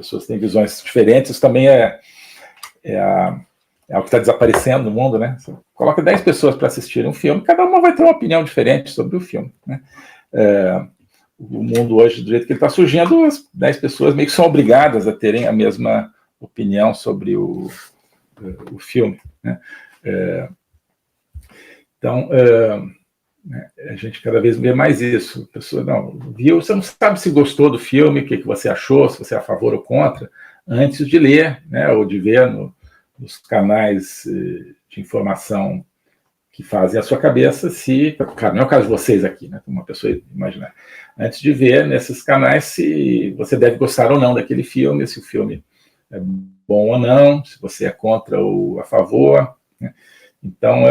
pessoas têm visões diferentes, isso também é algo que está desaparecendo no mundo, né? Você coloca 10 pessoas para assistirem um filme, cada uma vai ter uma opinião diferente sobre o filme, né? O mundo hoje, do jeito que ele está surgindo, as 10 pessoas meio que são obrigadas a terem a mesma opinião sobre o filme, né? Então, a gente cada vez vê mais isso. A pessoa, não, viu, você não sabe se gostou do filme, o que você achou, se você é a favor ou contra, antes de ler, né, ou de ver nos canais de informação que fazem a sua cabeça, se, claro, não é o caso de vocês aqui, né, como uma pessoa imaginar, antes de ver nesses canais se você deve gostar ou não daquele filme, se o filme é bom ou não, se você é contra ou a favor, né? Então,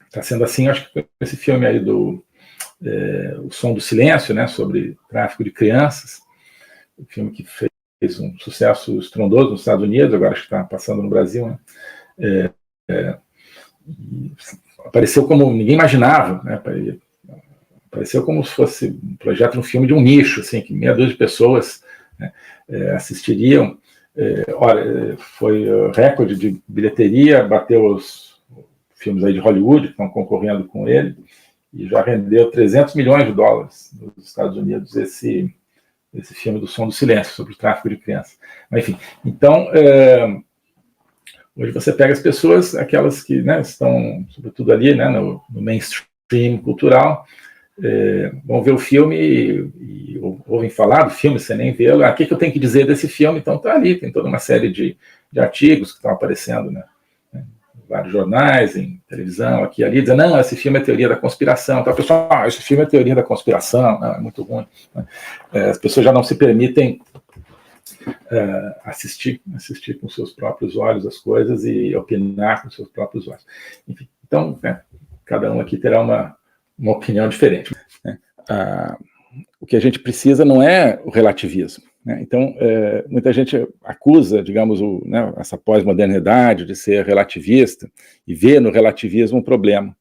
está sendo assim, acho que com esse filme aí O Som do Silêncio, né, sobre tráfico de crianças, um filme que fez um sucesso estrondoso nos Estados Unidos, agora acho que está passando no Brasil, né? Apareceu como ninguém imaginava, né? Apareceu como se fosse um projeto, um filme de um nicho, assim, que meia dúzia de pessoas, né, assistiriam. Foi recorde de bilheteria, bateu os filmes aí de Hollywood que estão concorrendo com ele, e já rendeu 300 milhões de dólares nos Estados Unidos esse filme do Som do Silêncio, sobre o tráfico de crianças. Mas, enfim, então, hoje você pega as pessoas, aquelas que, né, estão, sobretudo ali, né, no mainstream cultural, vão ver o filme e ouvem falar do filme sem nem vê-lo. O que eu tenho que dizer desse filme? Então está ali, tem toda uma série de artigos que estão aparecendo, né, em vários jornais, em televisão, aqui e ali, dizendo, não, esse filme é teoria da conspiração. Então, a pessoa, esse filme é teoria da conspiração, não, é muito ruim. As pessoas já não se permitem assistir com seus próprios olhos as coisas e opinar com seus próprios olhos. Enfim, então, cada um aqui terá uma opinião diferente, né? O que a gente precisa não é o relativismo, né? Então, muita gente acusa, digamos, essa pós-modernidade de ser relativista e vê no relativismo um problema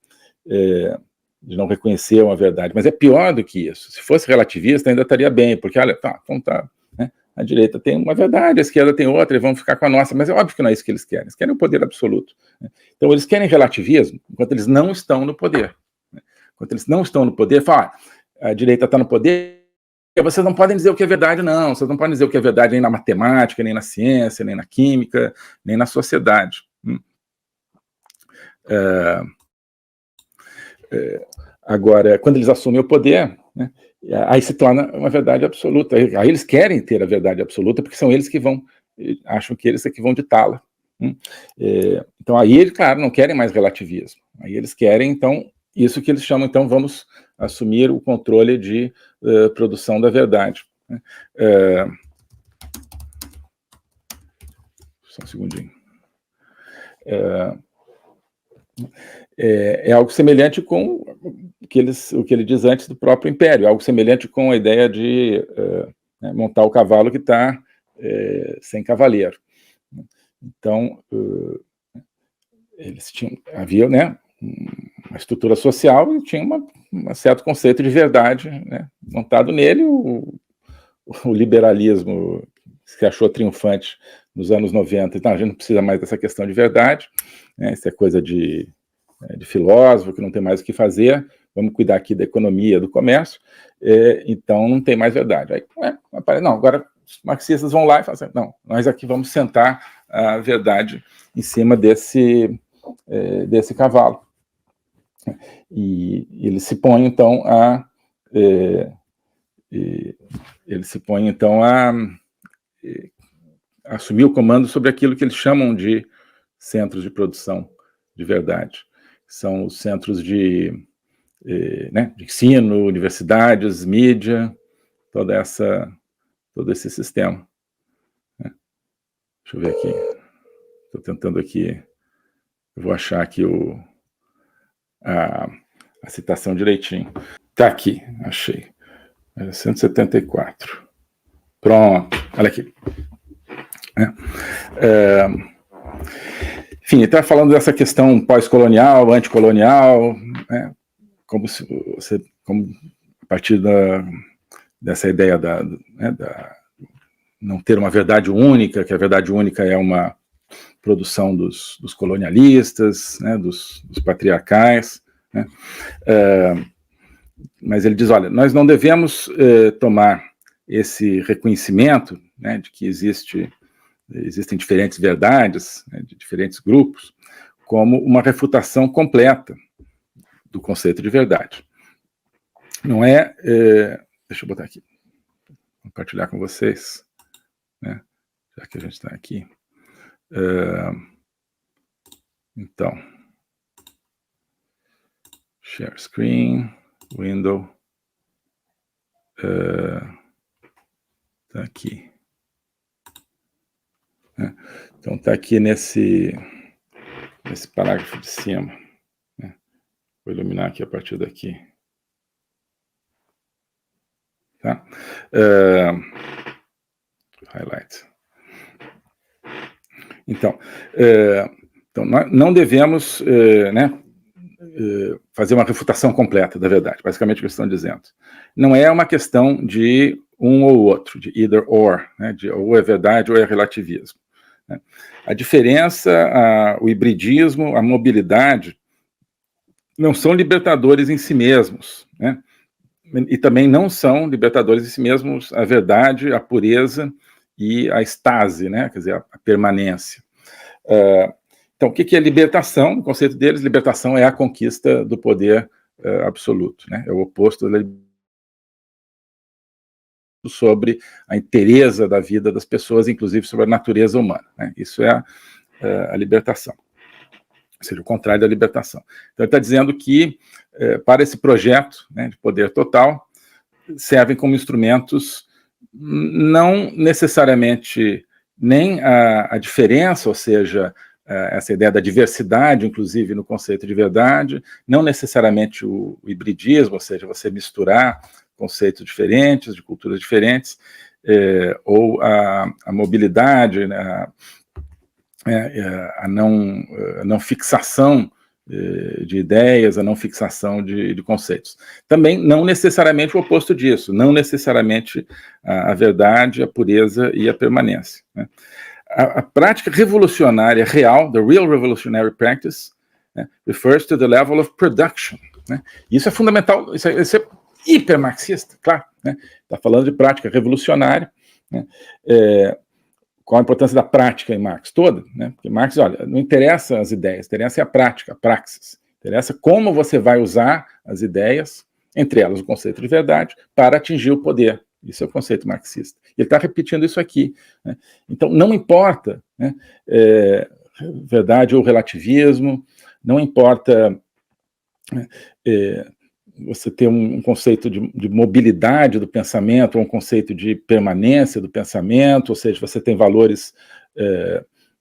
de não reconhecer uma verdade. Mas é pior do que isso. Se fosse relativista, ainda estaria bem, porque, olha, então tá, né? A direita tem uma verdade, a esquerda tem outra, e vão ficar com a nossa, mas é óbvio que não é isso que eles querem. Eles querem o poder absoluto, né? Então, eles querem relativismo enquanto eles não estão no poder. Enquanto eles não estão no poder, falam, a direita está no poder, vocês não podem dizer o que é verdade, não. Vocês não podem dizer o que é verdade nem na matemática, nem na ciência, nem na química, nem na sociedade. Agora, quando eles assumem o poder, né, aí se torna uma verdade absoluta. Aí eles querem ter a verdade absoluta, porque são eles que acham que eles é que vão ditá-la. Então, aí, claro, não querem mais relativismo. Aí eles querem, então, isso que eles chamam, então, vamos assumir o controle de produção da verdade. Só um segundinho. É algo semelhante com o que ele diz antes do próprio império, algo semelhante com a ideia de montar o cavalo que está sem cavaleiro. Então, havia, né, uma estrutura social e tinha um certo conceito de verdade, né, montado nele. O liberalismo se achou triunfante nos anos 90, então a gente não precisa mais dessa questão de verdade, né, isso é coisa de filósofo que não tem mais o que fazer, vamos cuidar aqui da economia, do comércio, então não tem mais verdade. Aí, não, agora os marxistas vão lá e falam assim, não, nós aqui vamos sentar a verdade em cima desse cavalo. E ele se põe, então, a assumir o comando sobre aquilo que eles chamam de centros de produção de verdade. São os centros de ensino, universidades, mídia, todo esse sistema. Deixa eu ver aqui. Estou tentando aqui. Eu vou achar aqui a citação direitinho. Está aqui, achei. 174. Pronto, olha aqui. Enfim, ele está falando dessa questão pós-colonial, anticolonial, né, como a partir dessa ideia não ter uma verdade única, que a verdade única é uma produção dos colonialistas, né, dos patriarcais, né? Mas ele diz, olha, nós não devemos tomar esse reconhecimento, né, de que existem diferentes verdades, né, de diferentes grupos, como uma refutação completa do conceito de verdade. Não é... deixa eu botar aqui, compartilhar com vocês, né, já que a gente está aqui. Então, share screen, window, está aqui. Então, está aqui nesse parágrafo de cima, né? Vou iluminar aqui a partir daqui. Tá? Highlight. Então, nós não devemos né, fazer uma refutação completa da verdade, basicamente o que eles estão dizendo. Não é uma questão de um ou outro, de either or, né, de ou é verdade ou é relativismo. Né. A diferença, o hibridismo, a mobilidade, não são libertadores em si mesmos, né, e também não são libertadores em si mesmos a verdade, a pureza e a estase, né, quer dizer, a permanência. Então, o que é libertação? O conceito deles, libertação é a conquista do poder absoluto, né? É o oposto da sobre a inteireza da vida das pessoas, inclusive sobre a natureza humana, né? Isso é a libertação, ou seja, o contrário da libertação. Então, ele está dizendo que, para esse projeto, né, de poder total, servem como instrumentos não necessariamente nem a diferença, ou seja, essa ideia da diversidade, inclusive no conceito de verdade, não necessariamente o hibridismo, ou seja, você misturar conceitos diferentes, de culturas diferentes, ou a mobilidade, né, a não fixação de ideias, a não fixação de conceitos. Também não necessariamente o oposto disso, não necessariamente a verdade, a pureza e a permanência, né? A prática revolucionária real, the real revolutionary practice, né, refers to the level of production, né? Isso é fundamental, isso é hiper marxista, claro, né? Está falando de prática revolucionária, né? Qual a importância da prática em Marx toda, né? Porque Marx, olha, não interessa as ideias, interessa a prática, a praxis, interessa como você vai usar as ideias, entre elas o conceito de verdade, para atingir o poder. Isso é o conceito marxista. Ele está repetindo isso aqui, né? Então, não importa, né, verdade ou relativismo, não importa você ter um conceito de mobilidade do pensamento, ou um conceito de permanência do pensamento, ou seja, você tem valores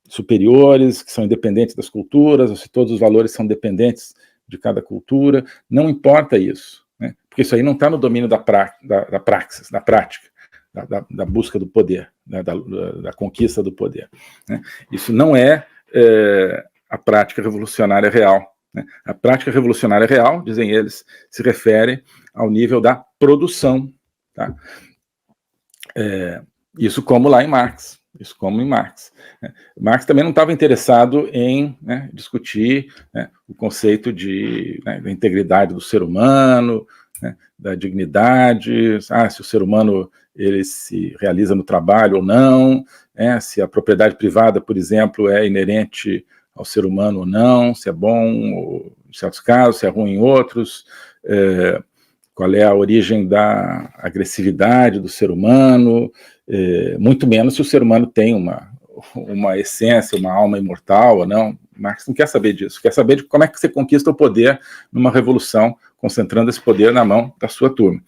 superiores, que são independentes das culturas, ou se todos os valores são dependentes de cada cultura, não importa isso, né? Porque isso aí não está no domínio da praxis, da prática, da busca do poder, né? da conquista do poder, né? Isso não é a prática revolucionária real, né? A prática revolucionária real, dizem eles, se refere ao nível da produção, tá? Isso como lá em Marx, isso como em Marx, né? Marx também não estava interessado em, né, discutir, né, o conceito da integridade do ser humano, né, da dignidade, se o ser humano ele se realiza no trabalho ou não, né, se a propriedade privada, por exemplo, é inerente ao ser humano ou não, se é bom ou, em certos casos, se é ruim em outros, qual é a origem da agressividade do ser humano, muito menos se o ser humano tem uma essência, uma alma imortal ou não. Marx não quer saber disso, quer saber de como é que você conquista o poder numa revolução, concentrando esse poder na mão da sua turma.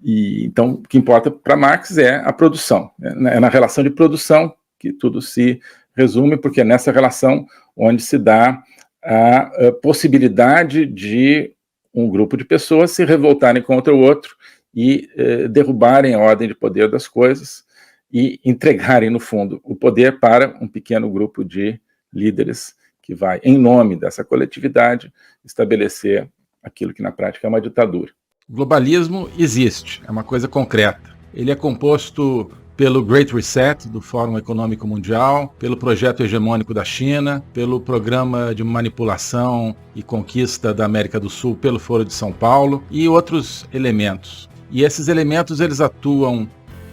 Então, o que importa para Marx é a produção, é na relação de produção que tudo se resume, porque é nessa relação onde se dá a possibilidade de um grupo de pessoas se revoltarem contra o outro e derrubarem a ordem de poder das coisas e entregarem, no fundo, o poder para um pequeno grupo de líderes que vai, em nome dessa coletividade, estabelecer aquilo que na prática é uma ditadura. O globalismo existe, é uma coisa concreta, Ele é composto pelo Great Reset, do Fórum Econômico Mundial, pelo projeto hegemônico da China, pelo programa de manipulação e conquista da América do Sul pelo Foro de São Paulo e outros elementos. E esses elementos eles atuam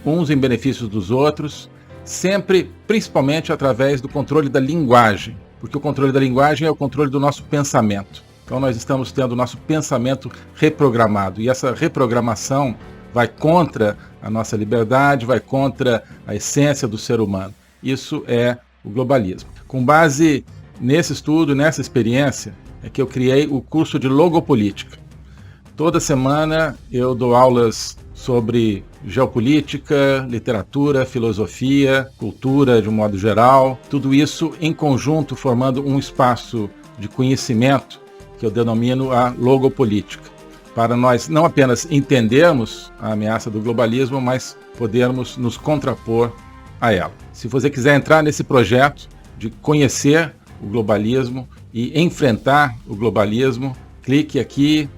uns em benefício dos outros, sempre, principalmente através do controle da linguagem, porque o controle da linguagem é o controle do nosso pensamento. Então nós estamos tendo o nosso pensamento reprogramado, e essa reprogramação vai contra a nossa liberdade, vai contra a essência do ser humano. Isso é o globalismo. Com base nesse estudo, nessa experiência, é que eu criei o curso de Logopolítica. Toda semana eu dou aulas sobre geopolítica, literatura, filosofia, cultura de um modo geral, tudo isso em conjunto formando um espaço de conhecimento que eu denomino a logopolítica, para nós não apenas entendermos a ameaça do globalismo, mas podermos nos contrapor a ela. Se você quiser entrar nesse projeto de conhecer o globalismo e enfrentar o globalismo, clique aqui